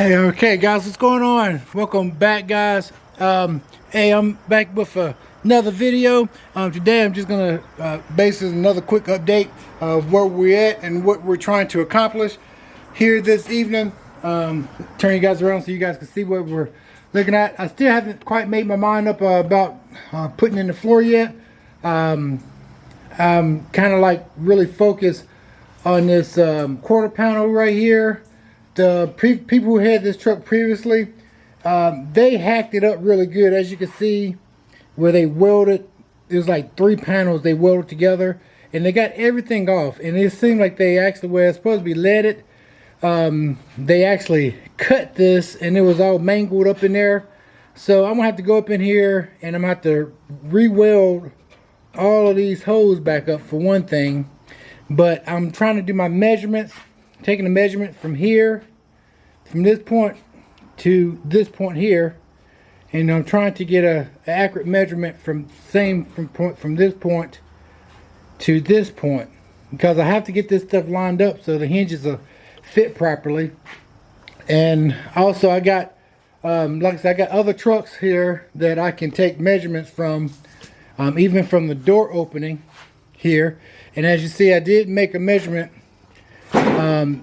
Hey, okay, guys, what's going on? Welcome back, guys. Hey, I'm back with another video. Today, I'm just gonna basically another quick update of where we're at and what we're trying to accomplish here this evening. Turn you guys around so you guys can see what we're looking at. I still haven't quite made my mind up about putting in the floor yet. I'm kind of like really focused on this quarter panel right here. The people who had this truck previously, they hacked it up really good. As you can see, where they welded, there's like 3 panels they welded together, and they got everything off. And it seemed like they actually, where it's supposed to be leaded, they actually cut this, and it was all mangled up in there. So I'm gonna have to go up in here, and I'm gonna have to re-weld all of these holes back up for one thing. But I'm trying to do my measurements, taking the measurement from here, from this point to this point here, and I'm trying to get an accurate measurement from this point to this point, because I have to get this stuff lined up so the hinges will fit properly. And also I got like I said, I got other trucks here that I can take measurements from, even from the door opening here. And as you see, I did make a measurement.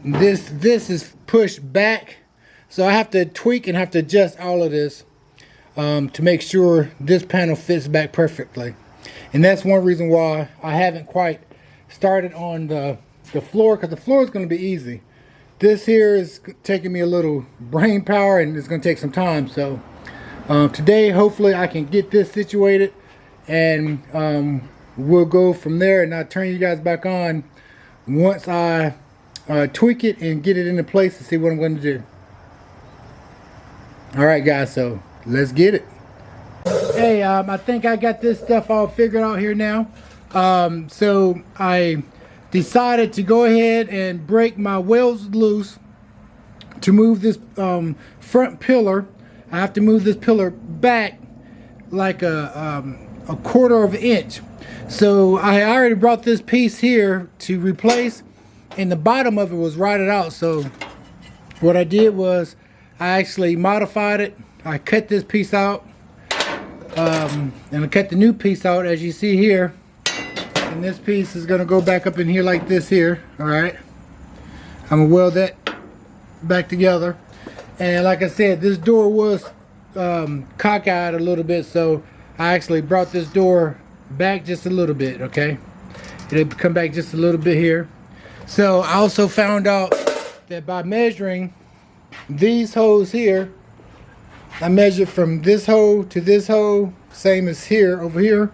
This is pushed back, so I have to tweak and have to adjust all of this to make sure this panel fits back perfectly. And that's one reason why I haven't quite started on the floor, because the floor is going to be easy. This here is taking me a little brain power, and it's going to take some time. So today, hopefully, I can get this situated, and we'll go from there. And I'll turn you guys back on once I tweak it and get it into place to see what I'm going to do. All right, guys, so let's get it. Hey, I think I got this stuff all figured out here now. So I decided to go ahead and break my welds loose to move this front pillar. I have to move this pillar back like a quarter of an inch. So I already brought this piece here to replace, and the bottom of it was rotted out. So what I did was I actually modified it. I cut this piece out, and I cut the new piece out, as you see here. And this piece is going to go back up in here like this here. All right, I'm gonna weld that back together. And like I said, this door was cockeyed a little bit, so I actually brought this door back just a little bit. Okay, it'll come back just a little bit here. So I also found out that by measuring these holes here, I measured from this hole to this hole, same as here over here.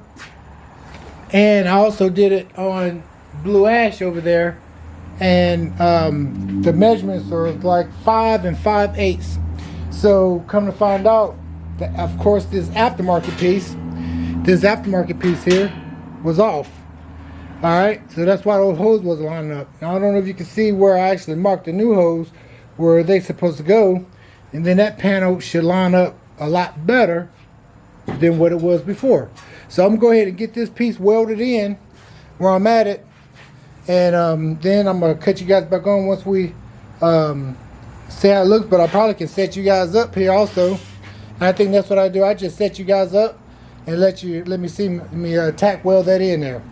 And I also did it on blue ash over there, and the measurements are like 5 5/8. So come to find out that, of course, this aftermarket piece here was off. All right, so that's why those holes was lining up. Now I don't know if you can see where I actually marked the new holes where they supposed to go, and then that panel should line up a lot better than what it was before. So I'm gonna go ahead and get this piece welded in where I'm at it, and then I'm gonna cut you guys back on once we see how it looks. But I probably can set you guys up here also. And I think that's what I do. I just set you guys up and let me see me tack weld that in there.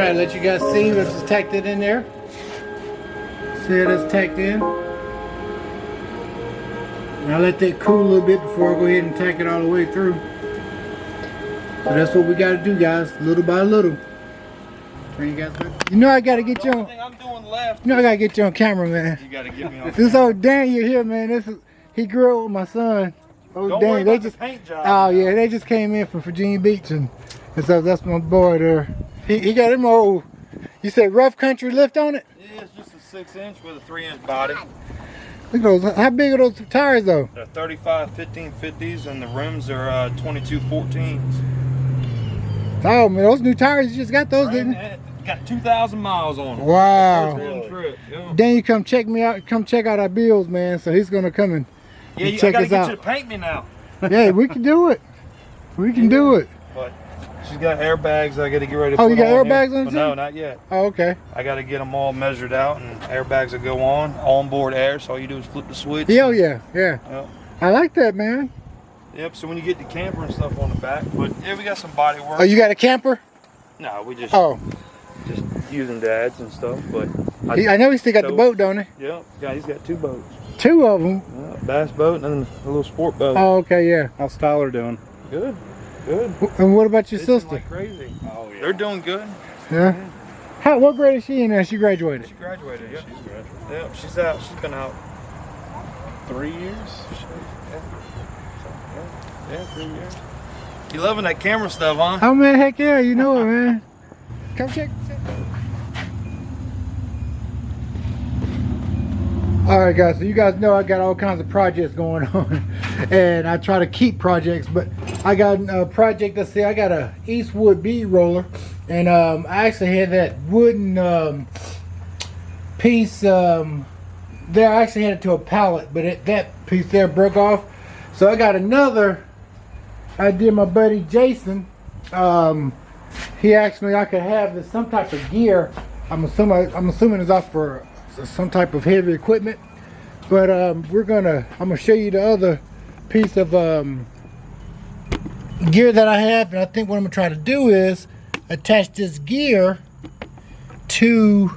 Alright, let you guys see. Let's just tack it in there. See how that's tacked in. Now let that cool a little bit before I go ahead and tack it all the way through. So that's what we got to do, guys, little by little. Turn you guys back. You know I got to get you on. I'm doing left. You know I got to get you on camera, man. You got to get me on. This old Daniel here, man. This is, he grew up with my son. Old Don't Daniel. worry They about just the paint job. Oh yeah, they just came in from Virginia Beach, and so that's my boy there. He got him old. You said rough country lift on it? Yeah, it's just a 6-inch with a 3-inch body. Look at those. How big are those tires though? They're 35 1550s and the rims are 22 14s. Oh man, those new tires, you just got those, didn't you? Got 2,000 miles on them. Wow. Trip, yeah. Dan, you come check me out. Come check out our bills, man. So he's gonna come and check I gotta us get out. you to paint me now. Yeah, we can do it. We can do it. But she's got airbags I gotta get ready to Oh, put you got on airbags here. on it too? No, not yet. Oh, okay. I gotta get them all measured out and airbags will go on-board air, so all you do is flip the switch. Hell yeah, yeah. Yep. I like that, man. Yep, so when you get the camper and stuff on the back, but yeah, we got some body work. Oh, you got a camper? No, we just using dads and stuff, but I know he still got the boat, don't he? Yep, yeah, he's got 2 boats. 2 of them. Yeah, bass boat and then a little sport boat. Oh, okay, yeah. How's Tyler doing? Good, good. And what about your Fishing sister? like crazy. Oh yeah. They're doing good. Yeah. What grade is she in now? She graduated. She graduated. Yep. She's graduating. Yep, she's out. She's been out. 3 years? Yeah, 3 years. You loving that camera stuff, huh? Oh man, heck yeah, you know it, man. Come check. Alright guys, so you guys know I got all kinds of projects going on and I try to keep projects, but I got a project, let's see, I got a Eastwood bead roller and I actually had that wooden piece there. I actually had it to a pallet, but that piece there broke off, so I got another. I did my buddy Jason. He asked me I could have some type of gear. I'm assuming it's off for some type of heavy equipment, but I'm gonna show you the other piece of gear that I have, and I think what I'm gonna try to do is attach this gear to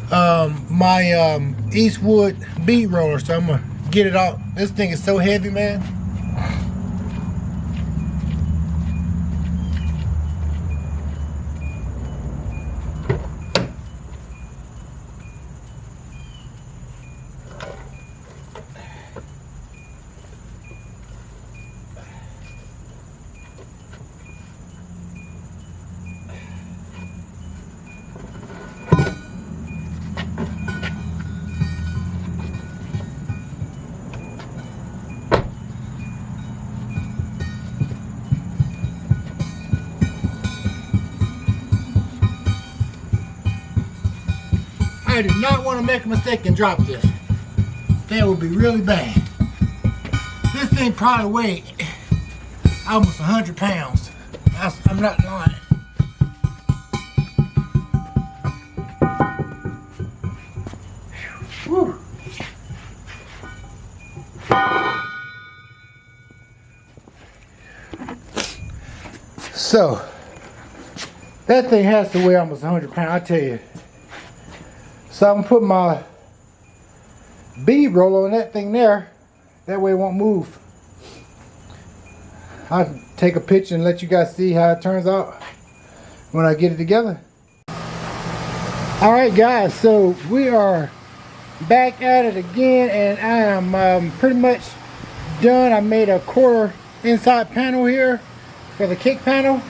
my Eastwood bead roller. So I'm gonna get it out. This thing is so heavy, man. I do not want to make a mistake and drop this. That would be really bad. This thing probably weighed almost 100 pounds. I'm not lying. Whew. So, that thing has to weigh almost 100 pounds, I tell you. So I'm gonna put my bead roller on that thing there. That way it won't move. I'll take a picture and let you guys see how it turns out when I get it together. Alright guys, so we are back at it again, and I am pretty much done. I made a quarter inside panel here for the kick panel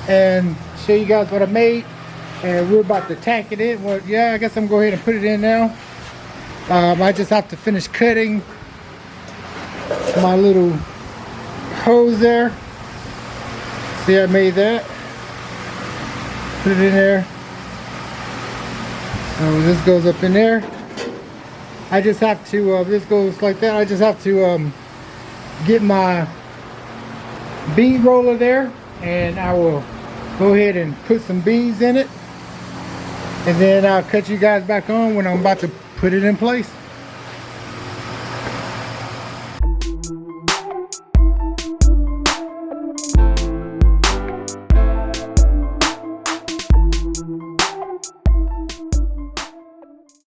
and show you guys what I made. And we're about to tack it in. Well, yeah, I guess I'm going to go ahead and put it in now. I just have to finish cutting my little hose there. See, I made that. Put it in there. So this goes up in there. I just have to, this goes like that. I just have to get my bead roller there, and I will go ahead and put some beads in it. And then I'll cut you guys back on when I'm about to put it in place.